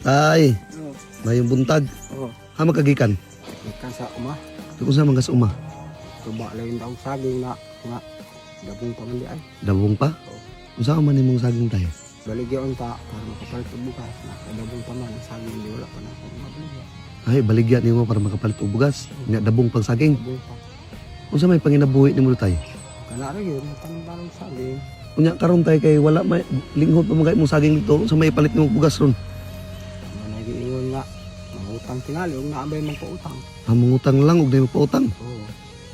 Tay, Oo. mayong buntag. Oo. Ha magkagikan. Ikan sa uma. Kung sa mga uma. Tuba lang daw saging na nga. Dabong pa man di ay. Dabong pa? Oo. Kung saan man imong saging tay? Baligyan ta para makapalit og bukas. Nakadabong pa man ang saging di wala pa na akong mabaligyan. Ay, baligyan nimo para makapalit og bugas. Nya dabong pang saging. Dabong pa. Kung saan may panginabuhi nimo tay? Kana ra gyud matang saging. Unya karon tay kay wala may linghod pa magay mo saging dito sa may palit nimo og bugas ron. Managiingon nga mangutang tingali og naabay man pautang. Mangutang lang og dili pautang. Oo.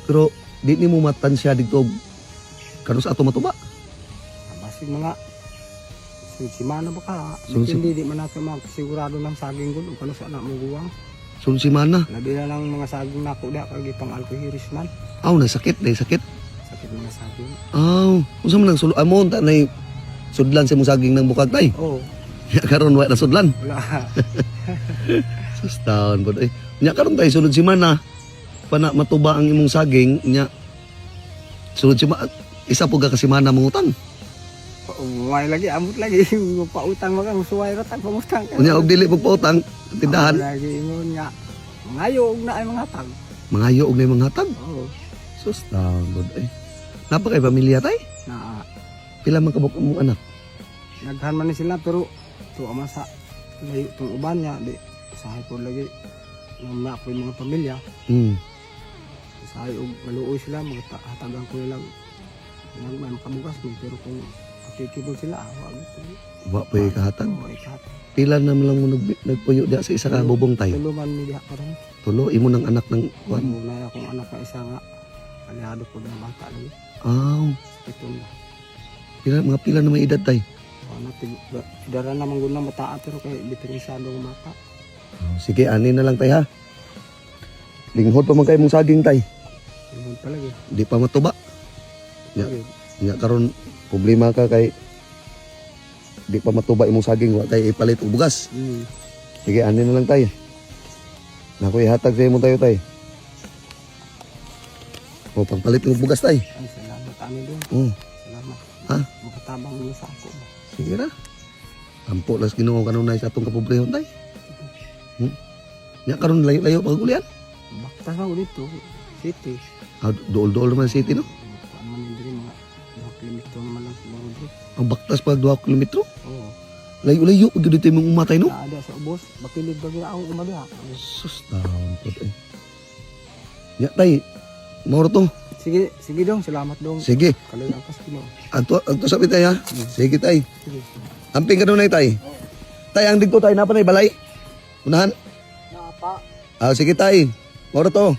Pero di nimo matansya dito og karon sa ato matuba. Basig mga si mana ba ka? Sunod si- Hindi di man natin magsigurado ng saging gud kung ano sa anak mong guwang. Sunod si mana. Labi na lang mga saging nako da kag pang alcoholis man. Aw, na sakit. Sakit mga saging. Aw, kung saan man nang sulo amon ta nay sudlan sa imong saging ng bukag tay. Oo. Nya karon wa na sudlan. Wala. Sus taon pod ay. Nya karon tay sulod si mana. Pana matuba ang imong saging nya sulod si isa po ka kasi mana mangutang. Umay lagi, amot lagi. Pautang mga musuway ratang pangutang. Unya og dili pag pautang tindahan. Lagi ingon nga. Ngayo og na ay mga tag. Mangayo og nay mga hatag. Oo. Sus taon pod ay. Napa kay pamilya tay? Na Pila man kabuk imong anak? naghan man ni sila pero to ama sa layo tong uban niya di sahay po lagi na po yung mga pamilya. Sahay og maluoy sila mga hatagan ko lang nang may makabugas mo pero kung akikibol sila wag ito. Wa pa kahatag. Oo, ikat. Pila na lang mo nagpuyo diha sa isa ka bubong tay. Tuluman mi diha karon. Tulo imo ng anak ng kwan. Muna akong anak na isa nga aliado po ng bata lagi. Aw, Ito na. pila na may edad tay. Ano, tidara naman gud na mataa pero kay diferensyado ng mata. Sige, ani na lang tay ha. Linghod pa man kay mong saging tay. Yun palagi. Di pa matuba. Ya. Okay. Nya karon problema ka kay di pa matuba imong saging wa tay ipalit og bugas. Sige, ani na lang tay. Nako ihatag sa imo tayo tay. O pagpalit ng bugas tay. Ay, salamat ani doon. Salamat. Ha? Makatabang mo sa ako. Sige ra. Ampo las Ginoo kanunay sa atong kapobrehon tay. Nya karon layo-layo pagulian. Bakta sa dito, city. Dool-dool naman city no. Kuan man diri mga 2 kilometro naman lang siguro diri. Ang baktas pag 2 kilometro. Oo. Layo-layo pag dito imong umatay no. Ada sa ubos, bakilid ba gyud ako umadiha. Sus taon po tay. Nya tay, mao to. Sige dong, salamat dong. Sige. Kaloy ang kasino. Adto sabi tay ha. Sige tay. Sige. Amping ka doon tay. Tay, ang digto tay, napa na balay? Unahan? Napa. Sige tay. Moro to.